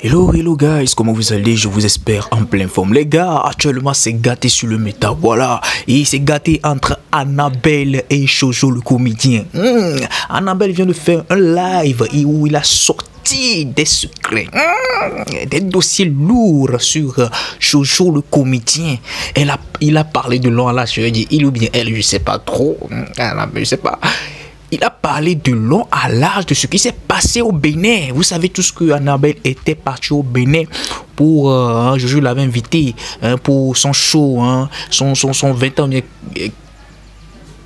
Hello, hello guys, comment vous allez? Je vous espère en pleine forme. Les gars, actuellement c'est gâté sur le méta, voilà. Et c'est gâté entre Annabelle et Jojo le comédien. Annabelle vient de faire un live où il a sorti des secrets, des dossiers lourds sur Jojo le comédien. Il a parlé de long à la je dis il ou bien elle, je sais pas trop. Je sais pas. Il a parlé de long à large de ce qui s'est passé au Bénin. Vous savez tous que Annabelle était partie au Bénin pour... Jojo l'avait invité pour son show, son 20 ans,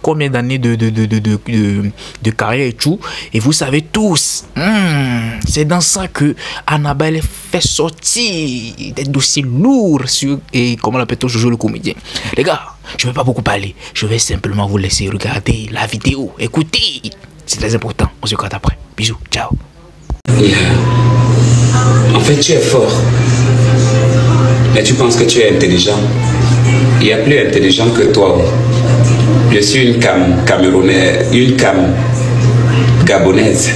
combien d'années de carrière et tout. Et vous savez tous, c'est dans ça que Annabelle fait sortir des dossiers lourds sur, et comment l'appelle-t-on, Jojo le comédien. Les gars, je ne vais pas beaucoup parler. Je vais simplement vous laisser regarder la vidéo. Écoutez, c'est très important. On se regarde après. Bisous, ciao. En fait, tu es fort. Mais tu penses que tu es intelligent. Il y a plus intelligent que toi. Je suis une camerounaise, une gabonaise.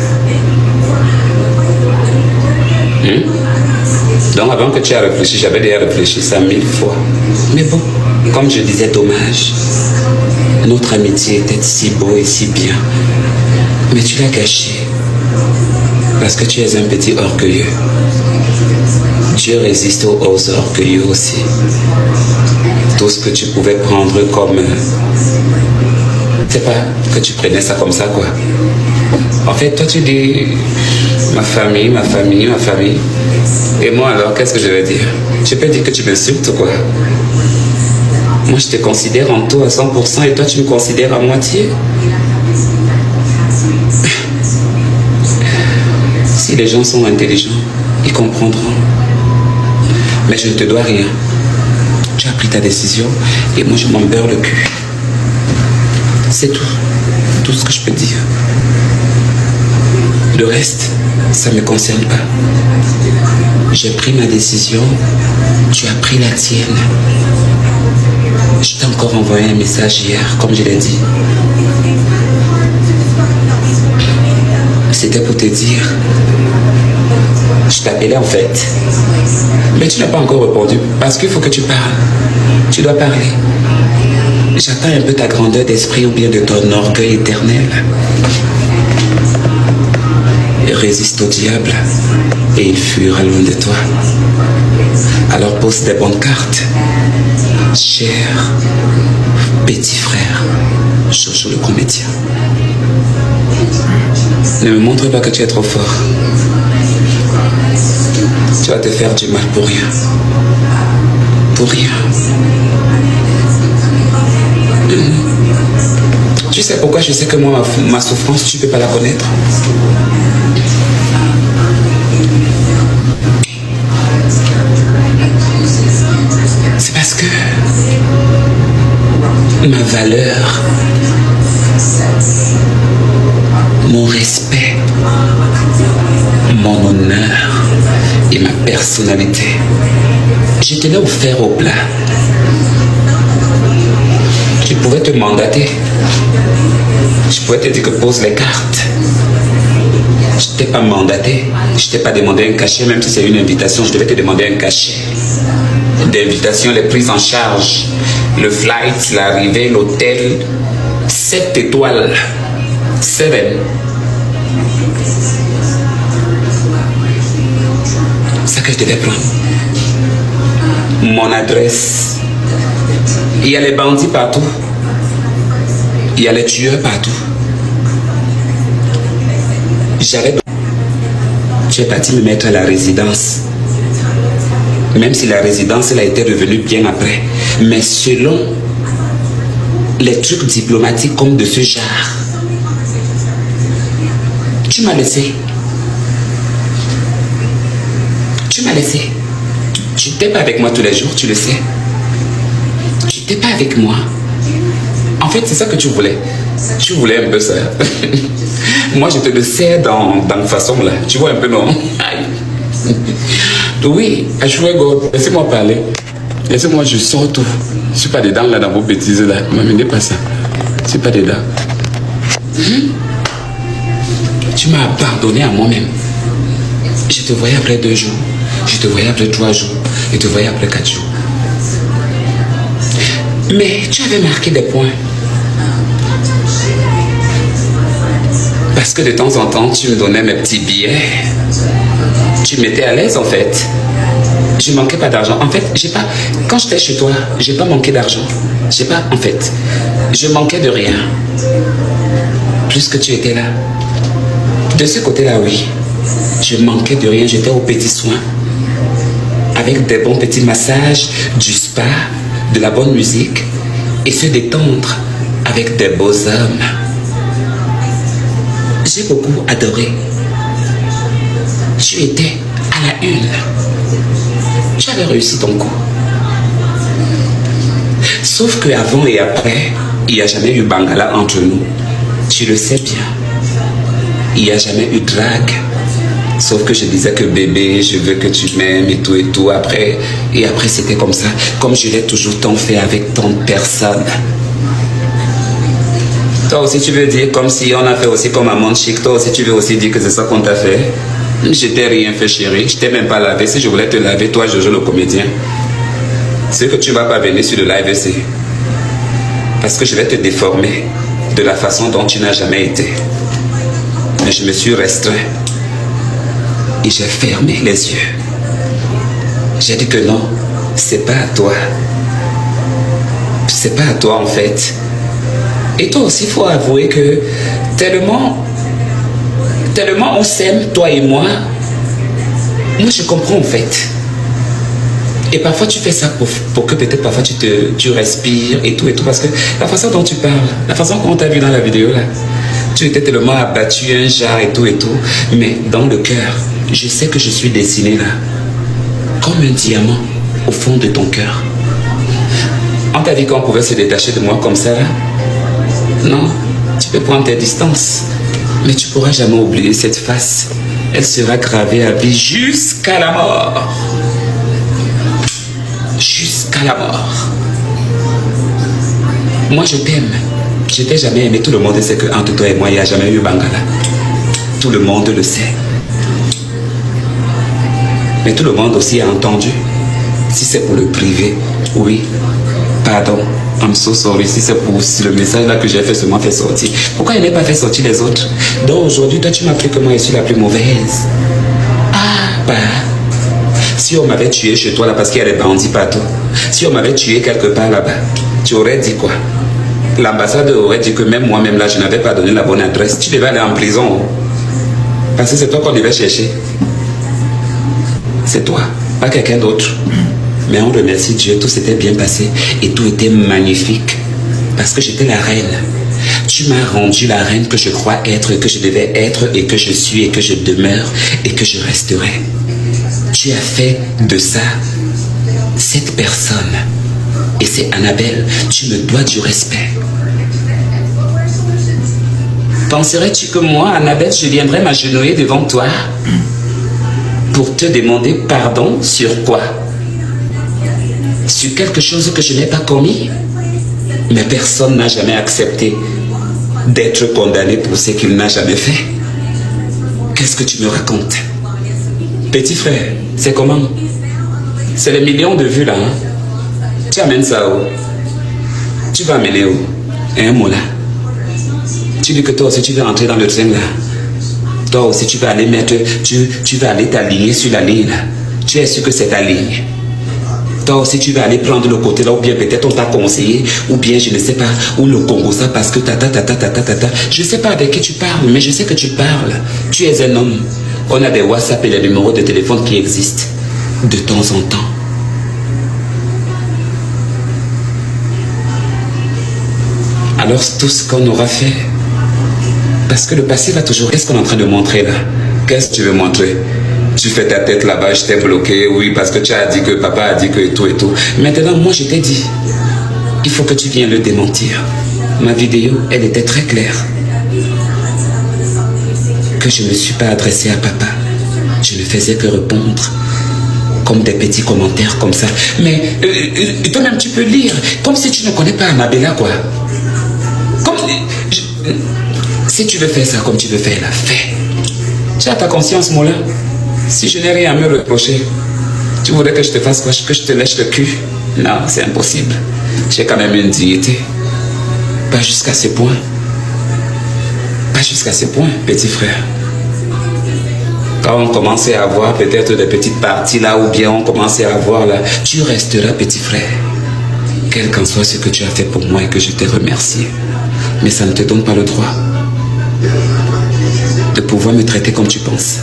Donc avant que tu aies réfléchi, j'avais déjà réfléchi ça 1000 fois. Mais bon, comme je disais, dommage. Notre amitié était si beau et si bien. Mais tu l'as gâché. Parce que tu es un petit orgueilleux. Dieu résiste aux orgueilleux aussi. Tout ce que tu pouvais prendre comme... c'est pas que tu prenais ça comme ça, quoi. En fait, toi, tu dis ma famille, ma famille, ma famille. Et moi, alors, qu'est-ce que je vais dire? Je peux dire que tu m'insultes, quoi. Moi, je te considère en tout à 100% et toi, tu me considères à moitié. Si les gens sont intelligents, ils comprendront. Mais je ne te dois rien. Tu as pris ta décision et moi, je m'en beurre le cul. C'est tout. Tout ce que je peux dire. Le reste, ça ne me concerne pas. J'ai pris ma décision, tu as pris la tienne. Je t'ai encore envoyé un message hier, comme je l'ai dit. C'était pour te dire. Je t'appelais en fait. Mais tu n'as pas encore répondu parce qu'il faut que tu parles. Tu dois parler. J'attends un peu ta grandeur d'esprit ou bien de ton orgueil éternel. Résiste au diable et il fuira loin de toi. Alors pose des bonnes cartes. Cher petit frère, Jojo le comédien. Ne me montre pas que tu es trop fort. Tu vas te faire du mal pour rien. Pour rien. Tu sais pourquoi je sais que moi, ma souffrance, tu ne peux pas la connaître. C'est parce que ma valeur, mon respect, mon honneur et ma personnalité, je te l'ai offert au plat. Je pouvais te mandater. Je pouvais te dire que pose les cartes. Je ne t'ai pas mandaté. Je ne t'ai pas demandé un cachet, même si c'est une invitation, je devais te demander un cachet. D'invitation, les prises en charge, le flight, l'arrivée, l'hôtel, 7 étoiles, 7. Ça que je devais prendre. Mon adresse. Il y a les bandits partout. Il y a les tueurs partout. J'avais... Tu es parti me mettre à la résidence. Même si la résidence, elle a été revenue bien après. Mais selon les trucs diplomatiques comme de ce genre, tu m'as laissé. Tu m'as laissé. Tu n'étais pas avec moi tous les jours, tu le sais. Tu n'étais pas avec moi. En fait, c'est ça que tu voulais. Tu voulais un peu ça. Moi, je te le sais dans une façon là. Tu vois un peu, non? Oui, laissez-moi parler. Laissez-moi, je sors tout. Je ne suis pas dedans là dans vos bêtises là. Ne m'amenez pas ça. Je ne suis pas dedans. Tu m'as abandonné à moi-même. Je te voyais après 2 jours. Je te voyais après 3 jours. Je te voyais après 4 jours. Mais tu avais marqué des points. Parce que de temps en temps, tu me donnais mes petits billets. Tu m'étais à l'aise en fait. Je manquais pas d'argent. En fait, j'ai pas. Quand j'étais chez toi, j'ai pas manqué d'argent. J'ai pas. En fait, je manquais de rien. Plus que tu étais là. De ce côté-là, oui. Je manquais de rien. J'étais aux petits soins. Avec des bons petits massages, du spa, de la bonne musique et se détendre avec des beaux hommes. J'ai beaucoup adoré. Tu étais à la une. Tu avais réussi ton coup. Sauf qu'avant et après, il n'y a jamais eu bangala entre nous. Tu le sais bien. Il n'y a jamais eu drague. Sauf que je disais que bébé, je veux que tu m'aimes et tout et tout. Après c'était comme ça. Comme je l'ai toujours tant fait avec tant de personnes. Toi aussi tu veux dire comme si on a fait aussi comme Amande Chic. Toi aussi tu veux aussi dire que c'est ça qu'on t'a fait. Je t'ai rien fait chérie. Je t'ai même pas lavé. Si je voulais te laver, toi Jojo le comédien. C'est que tu vas pas venir sur le live ici. Parce que je vais te déformer de la façon dont tu n'as jamais été. Mais je me suis restreint. Et j'ai fermé les yeux. J'ai dit que non, c'est pas à toi. C'est pas à toi en fait. Et toi aussi, il faut avouer que tellement on s'aime, toi et moi. Moi, je comprends en fait. Et parfois, tu fais ça pour que peut-être parfois tu respires et tout. Parce que la façon dont tu parles, la façon qu'on t'a vu dans la vidéo là, tu étais tellement abattu, un genre et tout. Mais dans le cœur, je sais que je suis dessiné là, comme un diamant au fond de ton cœur. On t'a dit qu'on pouvait se détacher de moi comme ça là? Non, tu peux prendre tes distances. Mais tu ne pourras jamais oublier cette face. Elle sera gravée à vie jusqu'à la mort. Jusqu'à la mort. Moi je t'aime. Je t'ai jamais aimé. Tout le monde sait qu'entre toi et moi, il n'y a jamais eu bangala. Tout le monde le sait. Mais tout le monde aussi a entendu. Si c'est pour le privé, oui. Pardon. I'm so sorry. Si c'est pour le message là que j'ai fait seulement fait sortir. Pourquoi il n'est pas fait sortir les autres? Donc aujourd'hui, toi tu m'as pris que moi je suis la plus mauvaise. Ah, bah. Si on m'avait tué chez toi là parce qu'il y a des bandits partout. Si on m'avait tué quelque part là-bas, tu aurais dit quoi? L'ambassade aurait dit que même moi-même là, je n'avais pas donné la bonne adresse. Tu devais aller en prison. Parce que c'est toi qu'on devait chercher. C'est toi, pas quelqu'un d'autre. Mais on remercie Dieu, tout s'était bien passé et tout était magnifique. Parce que j'étais la reine. Tu m'as rendu la reine que je crois être, que je devais être et que je suis et que je demeure et que je resterai. Tu as fait de ça cette personne. Et c'est Annabelle, tu me dois du respect. Penserais-tu que moi, Annabelle, je viendrais m'agenouiller devant toi pour te demander pardon sur quoi? Sur quelque chose que je n'ai pas commis? Mais personne n'a jamais accepté d'être condamné pour ce qu'il n'a jamais fait. Qu'est-ce que tu me racontes? Petit frère, c'est comment? C'est les millions de vues là, hein? Tu amènes ça où? Tu vas amener où? Un mot là. Tu dis que toi aussi tu veux entrer dans le train là. Toi aussi tu vas aller mettre, tu vas aller t'aligner sur la ligne là. Tu es sûr que c'est ta ligne. Toi aussi tu vas aller prendre le côté là, ou bien peut-être on t'a conseillé, ou bien je ne sais pas, ou le Congo ça parce que je ne sais pas avec qui tu parles, mais je sais que tu parles. Tu es un homme. On a des WhatsApp et des numéros de téléphone qui existent de temps en temps. Alors tout ce qu'on aura fait, parce que le passé va toujours... Qu'est-ce qu'on est en train de montrer là? Qu'est-ce que tu veux montrer? Tu fais ta tête là-bas, je t'ai bloqué, oui, parce que tu as dit que papa a dit que et tout et tout. Maintenant, moi je t'ai dit, il faut que tu viennes le démentir. Ma vidéo, elle était très claire. Que je ne me suis pas adressé à papa. Je ne faisais que répondre comme des petits commentaires comme ça. Mais toi-même tu peux lire, comme si tu ne connais pas Annabella quoi. Si tu veux faire ça comme tu veux faire là, fais. Tu as ta conscience, Mola. Si je n'ai rien à me reprocher, Tu voudrais que je te fasse quoi? Que je te lèche le cul? Non, c'est impossible. J'ai quand même une dignité. Pas jusqu'à ce point. Pas jusqu'à ce point, petit frère. Quand on commençait à avoir peut-être des petites parties là, ou bien on commençait à avoir là, tu resteras, petit frère. Quel qu'en soit ce que tu as fait pour moi et que je t'ai remercié. Mais ça ne te donne pas le droit de pouvoir me traiter comme tu penses.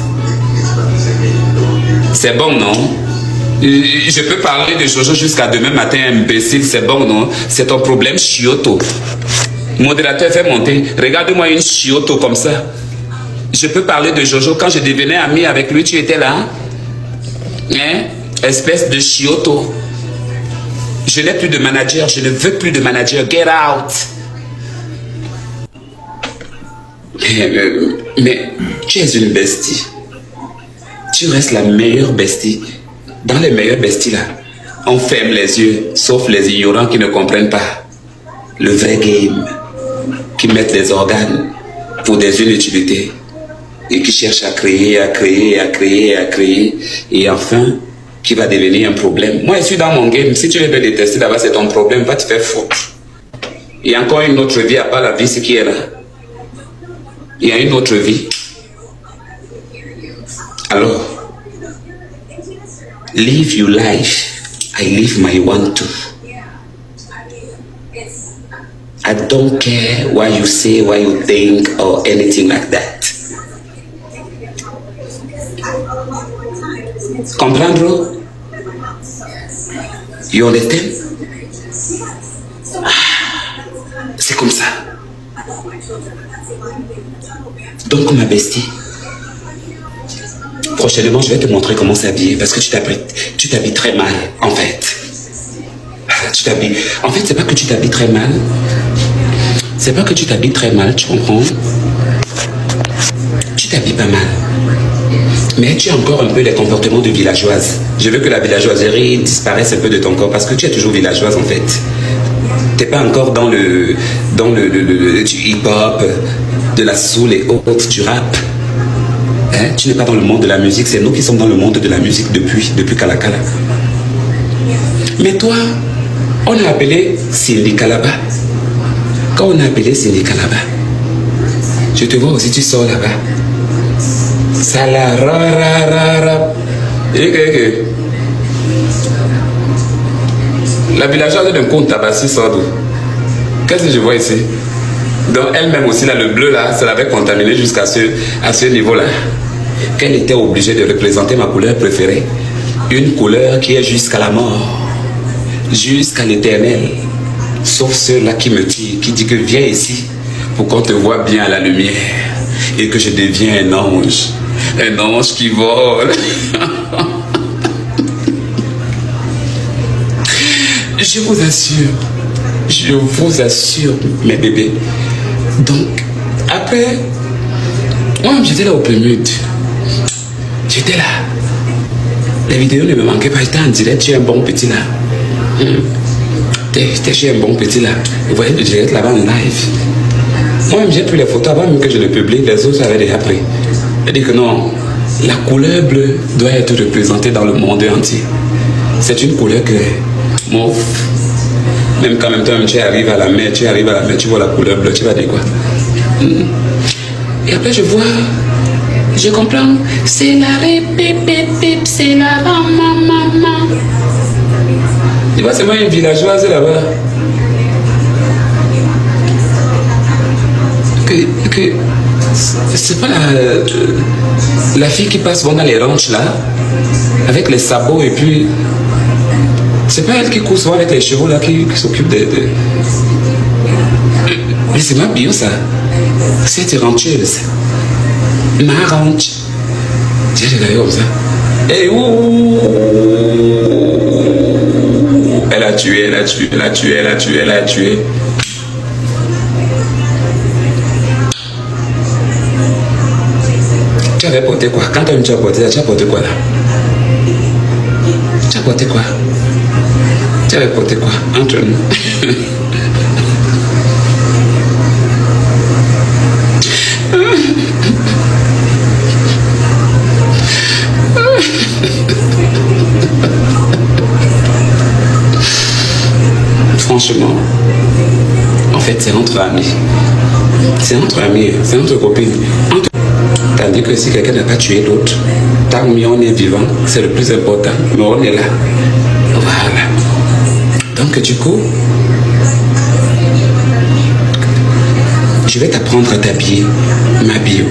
C'est bon, non? Je peux parler de Jojo jusqu'à demain matin, imbécile, c'est bon, non? C'est ton problème, chioto. Modérateur, fais monter. Regarde-moi une chioto comme ça. Je peux parler de Jojo. Quand je devenais ami avec lui, tu étais là? Hein? Espèce de chioto. Je n'ai plus de manager. Je ne veux plus de manager. Get out. Mais tu es une bestie. Tu restes la meilleure bestie. Dans les meilleures besties là, on ferme les yeux, sauf les ignorants qui ne comprennent pas le vrai game, qui mettent les organes pour des inutilités et qui cherchent à créer, et enfin, qui va devenir un problème. Moi, je suis dans mon game. Si tu veux me détester d'abord, c'est ton problème, va te faire foutre. Il y a encore une autre vie à part la vie, ce qui est là. Il y a une autre vie. Alors, live your life. I live my one too. I don't care what you say, what you think, or anything like that. Comprendre? You understand? C'est comme ça. Donc, ma bestie, prochainement, je vais te montrer comment s'habiller parce que tu t'habilles très mal, en fait. Tu t'habilles. En fait, c'est pas que tu t'habilles très mal. C'est pas que tu t'habilles très mal, tu comprends? Tu t'habilles pas mal. Mais tu as encore un peu les comportements de villageoise. Je veux que la villageoiserie disparaisse un peu de ton corps parce que tu es toujours villageoise, en fait. T'es pas encore dans le du hip-hop, de la soul et autres, du rap. Hein? Tu n'es pas dans le monde de la musique, c'est nous qui sommes dans le monde de la musique depuis Kalakala. Mais toi, on a appelé Cindy Kalaba. Quand on a appelé Cindy Kalaba, je te vois aussi, tu sors là-bas. Ça la ra. La villageoise d'un compte tabassi sort d'où? Qu'est-ce que je vois ici? Donc elle-même aussi, là, le bleu là, ça l'avait contaminé jusqu'à ce niveau-là. Qu'elle était obligée de représenter ma couleur préférée. Une couleur qui est jusqu'à la mort. Jusqu'à l'éternel. Sauf ceux-là qui me tirent, qui disent que viens ici pour qu'on te voit bien à la lumière. Et que je deviens un ange. Un ange qui vole. Je vous assure, mes bébés. Donc, après, moi, j'étais là au Pémut. J'étais là. Les vidéos ne me manquaient pas. J'étais en direct chez un bon petit là. J'étais chez un bon petit là. Vous voyez le direct là-bas en live. Moi-même, j'ai pris les photos avant même que je le publie. Les autres avaient déjà pris. J'ai dit que non, la couleur bleue doit être représentée dans le monde entier. C'est une couleur que mauve. Même quand même temps tu arrives à la mer, tu vois la couleur bleue, tu vas dire quoi? Et après je comprends. C'est la répépépép, c'est la maman. Tu vois, c'est moi une villageoise là-bas. Que c'est pas la fille qui passe dans les ranches là, avec les sabots et puis. C'est pas elle qui court souvent avec les chevaux là, qui s'occupe de... Mais c'est ma bio ça. C'est rancheuse. Ma ranch. J'ai regardé comme ça. Et ouh. Elle a tué. Tu avais porté quoi? Quand tu as porté quoi là? Tu as porté quoi? Tu avais porté quoi? Entre nous. Franchement, en fait, c'est entre amis. C'est entre amis, c'est entre copines. Tandis que si quelqu'un n'a pas tué l'autre, tant mieux on est vivant, c'est le plus important. Mais on est là. Voilà. Donc du coup, je vais t'apprendre à t'habiller, m'habiller.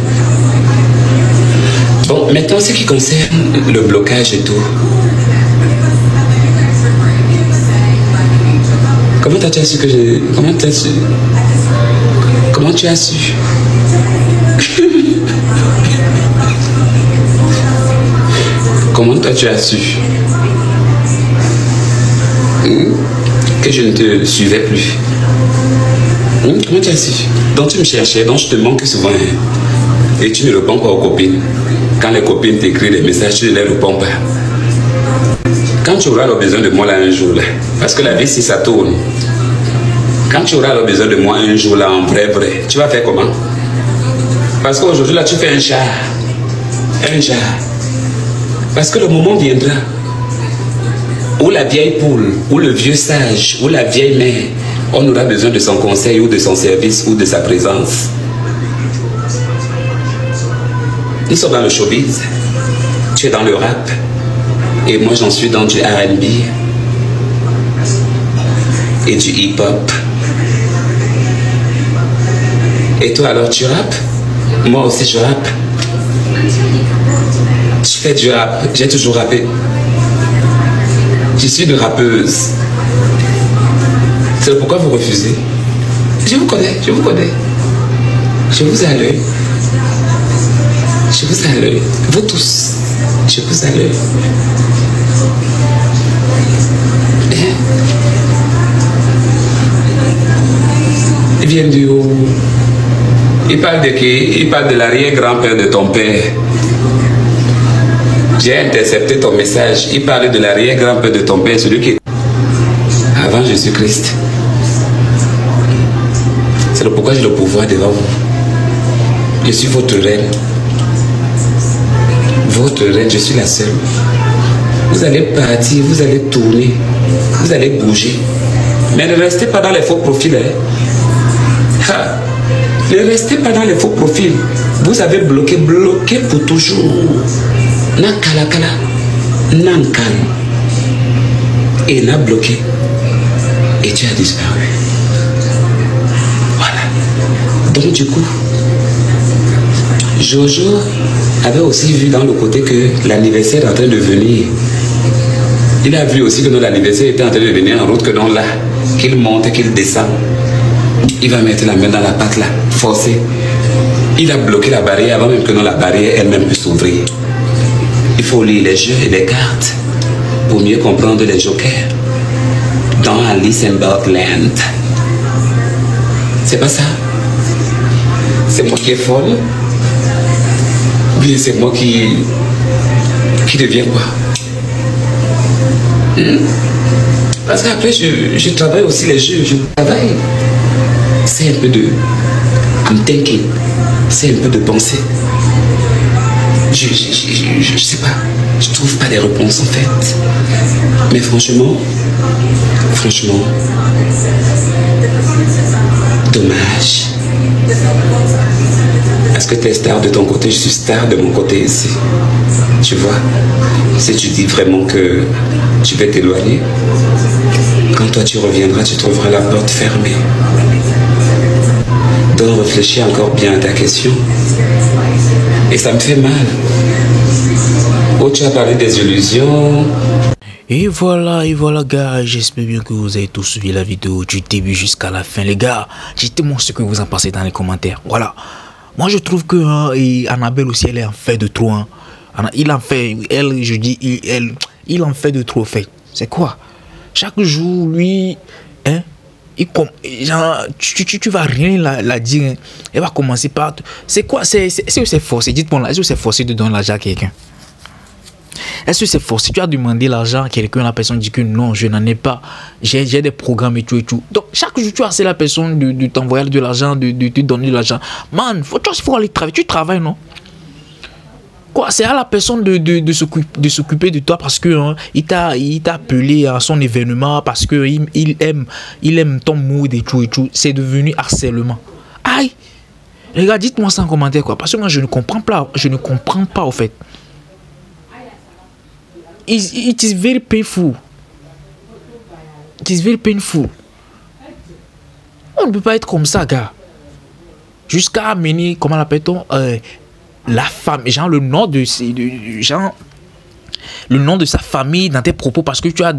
Bon, maintenant, ce qui concerne le blocage et tout. Comment tu as su que j'ai... Comment tu as su? Comment tu as su? Comment toi tu as su que je ne te suivais plus? Comment tu as su? Donc tu me cherchais, donc je te manque souvent. Et tu ne réponds pas aux copines. Quand les copines t'écrivent des messages, tu ne les réponds pas. Quand tu auras le besoin de moi là un jour, là, parce que la vie si ça tourne, quand tu auras le besoin de moi un jour là, en vrai, tu vas faire comment? Parce qu'aujourd'hui là, tu fais un char. Un char. Parce que le moment viendra où la vieille poule, ou le vieux sage, ou la vieille mère, on aura besoin de son conseil, ou de son service, ou de sa présence. Nous sommes dans le showbiz. Tu es dans le rap. Et moi, j'en suis dans du R&B. Et du hip-hop. Et toi, alors, tu rappes? Moi aussi, je rappe. Je fais du rap. J'ai toujours rappé. Je suis une rappeuse. C'est pourquoi vous refusez. Je vous connais, je vous connais. Je vous ai à l'œil. Je vous ai à l'œil. Vous tous. Je vous ai à l'œil. Ils viennent du haut. Ils parlent de qui? Ils parlent de l'arrière-grand-père de ton père. J'ai intercepté ton message. Il parlait de l'arrière-grand-père de ton père, celui qui est avant Jésus-Christ. C'est pourquoi j'ai le pouvoir devant vous. Je suis votre reine. Votre reine, je suis la seule. Vous allez partir, vous allez tourner, vous allez bouger. Mais ne restez pas dans les faux profils. Ha. Ne restez pas dans les faux profils. Vous avez bloqué pour toujours. Nakalakala, Nankal. Et n'a bloqué. Et tu as disparu. Voilà. Donc du coup, Jojo avait aussi vu dans le côté que l'anniversaire est en train de venir. Il a vu aussi que l'anniversaire était en train de venir en route, que non là, qu'il monte, qu'il descend. Il va mettre la main dans la patte là, forcer. Il a bloqué la barrière avant même que la barrière elle-même puisse s'ouvrir. Il faut lire les jeux et les cartes pour mieux comprendre les jokers dans Alice in Borderland. C'est pas ça. C'est moi qui est folle. Oui, c'est moi qui devient quoi. Parce qu'après, je travaille aussi les jeux. Je travaille. C'est un peu de I'm thinking. C'est un peu de pensée. Je sais pas. Je trouve pas des réponses en fait. Mais franchement, dommage. Est-ce que tu es star de ton côté? Je suis star de mon côté ici. Tu vois? Si tu dis vraiment que tu vas t'éloigner, quand toi tu reviendras, tu trouveras la porte fermée. Donc réfléchis encore bien à ta question. Et ça me fait mal. Oh, tu as parlé des illusions. Et voilà, gars, j'espère bien que vous avez tous suivi la vidéo du début jusqu'à la fin, les gars. Dites-moi ce que vous en pensez dans les commentaires. Voilà. Moi, je trouve que Annabelle aussi, elle est en fait de trop. Hein. Il en fait, elle, je dis, il en fait de trop, fait. C'est quoi? Chaque jour, lui, hein, genre, tu vas rien la dire. Hein. Elle va commencer par... C'est quoi? Est-ce que c'est forcé? Dites-moi là, est-ce que c'est forcé de donner l'argent à quelqu'un? Est-ce que c'est forcé? Tu as demandé l'argent à quelqu'un, la personne dit que non, je n'en ai pas. J'ai des programmes et tout et tout. Donc, chaque jour, tu as assez la personne de t'envoyer de l'argent, de te donner de l'argent. Man, faut aller travailler. Tu travailles, non? Quoi, c'est à la personne de s'occuper de toi parce que hein, il t'a appelé à son événement parce que il aime ton mood et tout et tout. C'est devenu harcèlement. Aïe! Les gars, dites-moi ça en commentaire quoi. Parce que moi je ne comprends pas. Je ne comprends pas au fait. It is very painful. It is very painful. On ne peut pas être comme ça, gars. Jusqu'à amener, comment l'appelle-t-on, la femme, genre le nom de sa famille dans tes propos parce que tu as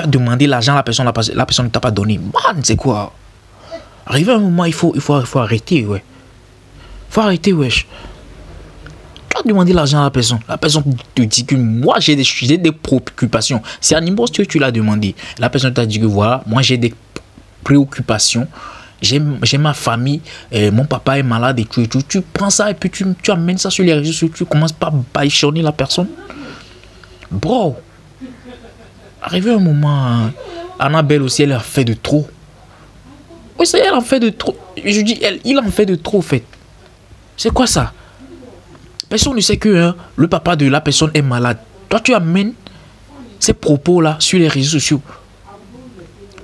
demandé l'argent à la personne ne t'a pas donné. Man, c'est quoi? Arrivé à un moment, il faut arrêter, ouais. Faut arrêter, wesh. Tu as demandé l'argent à la personne te dit que moi j'ai des préoccupations. C'est à n'importe que tu l'as demandé. La personne t'a dit que voilà, moi j'ai des préoccupations. J'ai ma famille, mon papa est malade et tout. Tu prends ça et puis tu amènes ça sur les réseaux sociaux. Tu commences pas à baïchonner la personne. Bro, arrivé un moment, Annabelle aussi, elle a fait de trop. Oui, ça, elle en fait de trop. Je dis, il en fait de trop, en fait. C'est quoi ça? Personne ne sait que hein, le papa de la personne est malade. Toi, tu amènes ces propos-là sur les réseaux sociaux.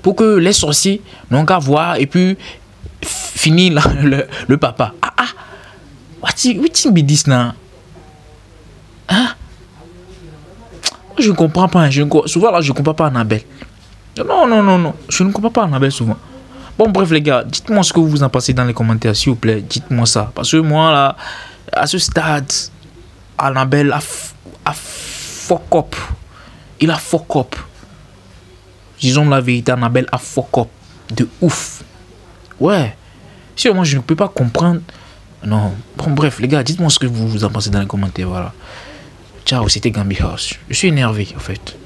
Pour que les sorciers n'ont qu'à voir et puis finir le papa. What you be this now? Hein? Je ne comprends pas. Souvent là, je ne comprends pas Annabelle. Non. Je ne comprends pas Annabelle souvent. Bon, bref, les gars, dites-moi ce que vous en pensez dans les commentaires, s'il vous plaît. Dites-moi ça. Parce que moi, là, à ce stade, Annabelle a fuck up. Il a fuck up. Disons la vérité, Annabelle a fuck up. De ouf. Ouais. Si moi, je ne peux pas comprendre. Non. Bon, bref, les gars, dites-moi ce que vous en pensez dans les commentaires. Voilà. Ciao, c'était Gambi House. Je suis énervé, en fait.